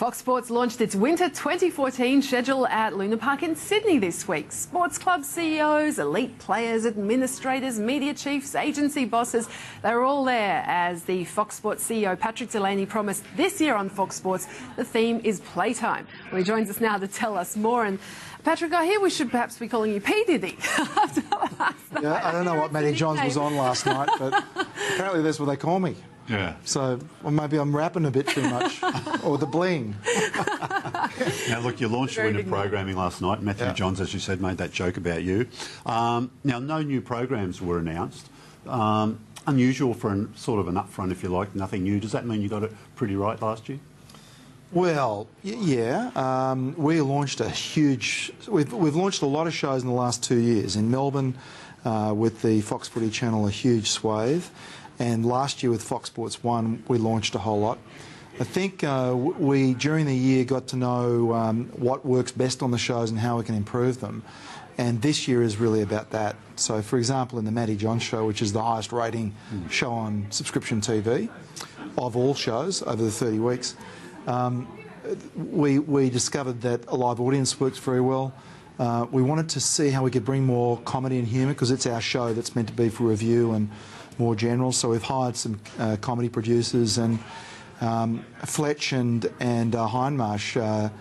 Fox Sports launched its Winter 2014 schedule at Luna Park in Sydney this week. Sports club CEOs, elite players, administrators, media chiefs, agency bosses, they're all there as the Fox Sports CEO Patrick Delaney promised this year on Fox Sports the theme is playtime. Well, he joins us now to tell us more. And Patrick, I hear we should perhaps be calling you P. Diddy. Yeah, I don't know what Matty Johns was on last night, but apparently that's what they call me. Yeah. So well, maybe I'm rapping a bit too much, or the bling. Now, look, you launched your winter programming last night. Matthew Johns, as you said, made that joke about you. Now, no new programs were announced. Unusual for sort of an upfront, if you like, nothing new. Does that mean you got it pretty right last year? Well, yeah. We launched a huge... We've launched a lot of shows in the last 2 years. In Melbourne, with the Fox Footy channel, a huge swathe. And last year with Fox Sports 1, we launched a whole lot. I think we, during the year, got to know what works best on the shows and how we can improve them. And this year is really about that. So, for example, in the Matty Johns show, which is the highest rating show on subscription TV of all shows over the 30 weeks, we discovered that a live audience works very well. We wanted to see how we could bring more comedy and humour, because it's our show that's meant to be for review and more general. So we've hired some comedy producers, and Fletch and Hindmarsh,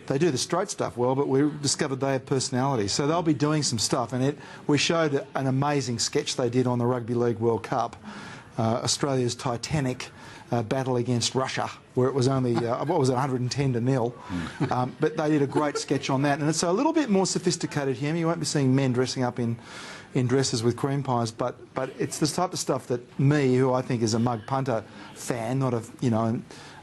they do the straight stuff well, but we discovered they have personality. So they'll be doing some stuff, and we showed an amazing sketch they did on the Rugby League World Cup, Australia's Titanic battle against Russia, where it was only, what was it, 110-0. But they did a great sketch on that. And it's a little bit more sophisticated humour. You won't be seeing men dressing up in dresses with cream pies, but it's the type of stuff that me, who I think is a mug punter fan, not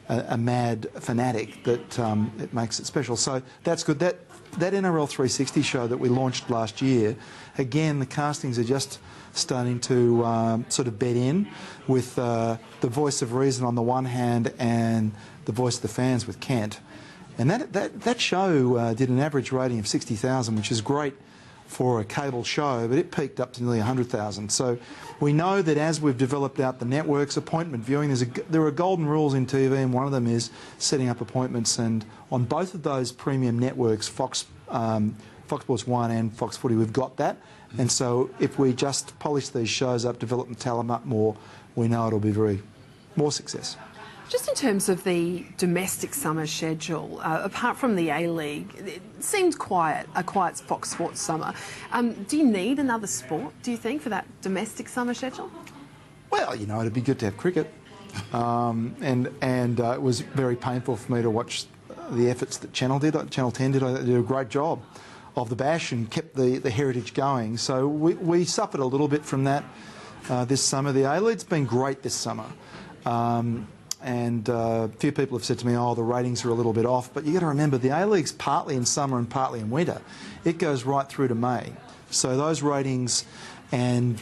a mad fanatic, that it makes it special. So that's good. That NRL 360 show that we launched last year, again, the castings are just starting to sort of bed in, with the voice of reason on the one hand and the voice of the fans with Kent. And that show did an average rating of 60,000, which is great for a cable show, but it peaked up to nearly 100,000. So we know that as we've developed out the networks, appointment viewing, there are golden rules in TV, and one of them is setting up appointments. And on both of those premium networks, Fox Sports 1 and Fox Footy, we've got that. And so if we just polish these shows up, develop and tell them up more, we know it'll be more success. Just in terms of the domestic summer schedule, apart from the A-League, it seemed a quiet Fox Sports summer. Do you need another sport, do you think, for that domestic summer schedule? Well, it'd be good to have cricket. And it was very painful for me to watch the efforts that Channel 10 did. They did a great job of the bash and kept the heritage going. So we suffered a little bit from that this summer. The A-League's been great this summer. And a few people have said to me, oh, the ratings are a little bit off. But you've got to remember, the A-League's partly in summer and partly in winter. It goes right through to May. So those ratings and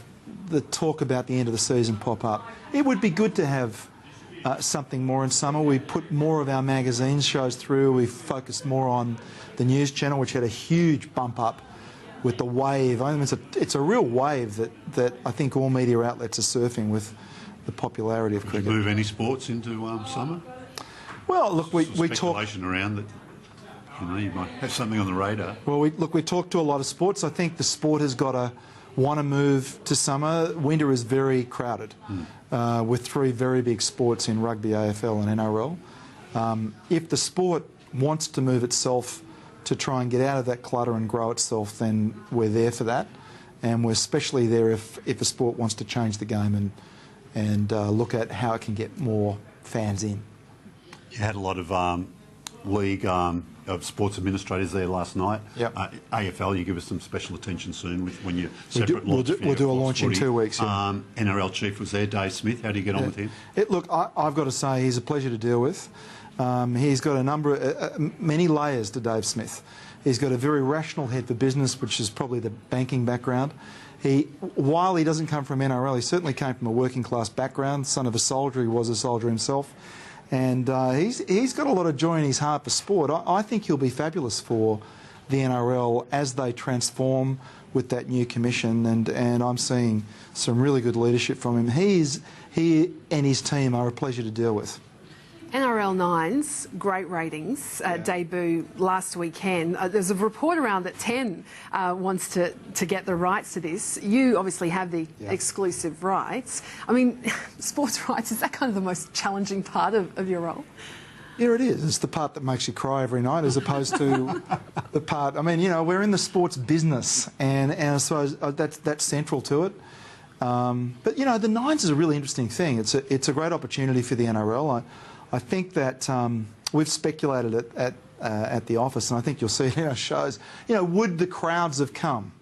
the talk about the end of the season pop up. It would be good to have something more in summer. We put more of our magazine shows through. We focused more on the news channel, which had a huge bump up with the wave. I mean, it's a real wave that I think all media outlets are surfing with the popularity of cricket. Did you move any sports into summer? Well, look, we talk speculation around that. You might have something on the radar. Well, we talk to a lot of sports. I think the sport has got to want to move to summer. Winter is very crowded, with three very big sports in rugby, AFL and NRL. If the sport wants to move itself to try and get out of that clutter and grow itself, then we're there for that. And we're especially there if a sport wants to change the game and look at how it can get more fans in. You had a lot of league of sports administrators there last night. Yep. AFL, you give us some special attention soon when you separate launch. We'll do a launch in 2 weeks. Yeah. NRL chief was there, Dave Smith. How do you get on with him? Look, I've got to say he's a pleasure to deal with. He's got many layers to Dave Smith. He's got a very rational head for business, which is probably the banking background. While he doesn't come from NRL, he certainly came from a working class background. Son of a soldier, he was a soldier himself. And he's got a lot of joy in his heart for sport. I think he'll be fabulous for the NRL as they transform with that new commission, and I'm seeing some really good leadership from him. He and his team are a pleasure to deal with. NRL Nines, great ratings, debut last weekend. There's a report around that 10 wants to get the rights to this. You obviously have the exclusive rights. I mean, sports rights, is that kind of the most challenging part of your role? Yeah, it is. It's the part that makes you cry every night as opposed to the part... I mean, you know, we're in the sports business and I suppose that's central to it. But, you know, the Nines is a really interesting thing. It's a great opportunity for the NRL. I think that we've speculated at the office, and I think you'll see it in our shows. You know, would the crowds have come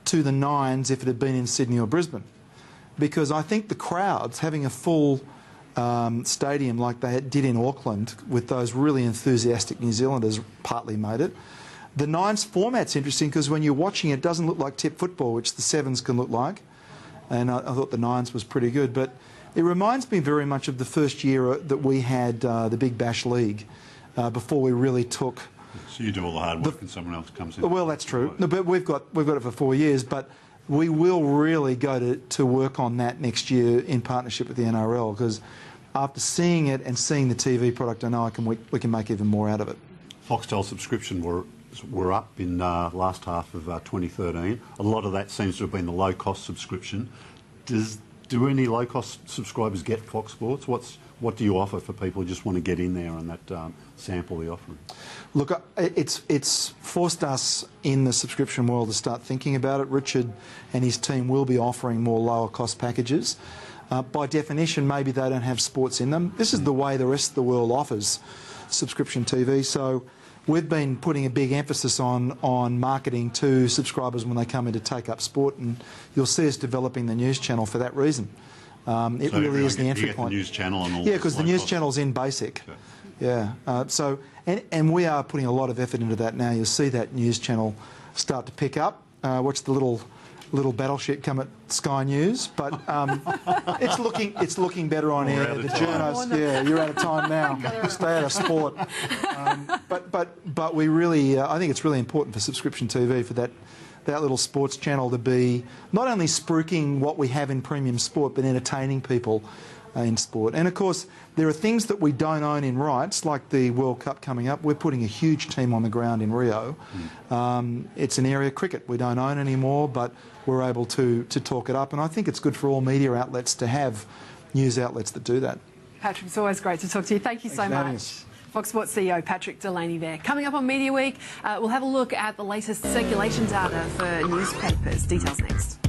to the Nines if it had been in Sydney or Brisbane? Because I think the crowds, having a full stadium like they did in Auckland, with those really enthusiastic New Zealanders, partly made it. The Nines format's interesting because when you're watching it, it doesn't look like tip football, which the Sevens can look like. And I thought the Nines was pretty good. But it reminds me very much of the first year that we had the Big Bash League before we really took... So you do all the hard work and someone else comes in? Well, that's true. No, but we've got it for 4 years, but we will really go to work on that next year in partnership with the NRL, because after seeing it and seeing the TV product, I know we can make even more out of it. Foxtel subscription were up in last half of 2013. A lot of that seems to have been the low-cost subscription. Do any low-cost subscribers get Fox Sports? What do you offer for people who just want to get in there and that sample the offering? Look, it's forced us in the subscription world to start thinking about it. Richard and his team will be offering more lower-cost packages. By definition, maybe they don't have sports in them. This is the way the rest of the world offers subscription TV. So we've been putting a big emphasis on marketing to subscribers when they come in to take up sport, and you'll see us developing the news channel for that reason. It really is the entry point. The news channel and all. Yeah, because the news channel's in basic. Okay. Yeah. And we are putting a lot of effort into that now. You'll see that news channel start to pick up. Watch the little battleship come at Sky News, but it's looking better on air. The journos, you're out of time now. Stay out of sport. But we really, I think it's really important for subscription TV for that little sports channel to be not only spruiking what we have in premium sport, but entertaining people in sport. And of course, there are things that we don't own in rights, like the World Cup coming up. We're putting a huge team on the ground in Rio. It's an area, cricket, we don't own anymore, but we're able to talk it up. And I think it's good for all media outlets to have news outlets that do that. Patrick, it's always great to talk to you. Thank you so much. Fox Sports CEO Patrick Delaney there. Coming up on Media Week, we'll have a look at the latest circulation data for newspapers. Details next.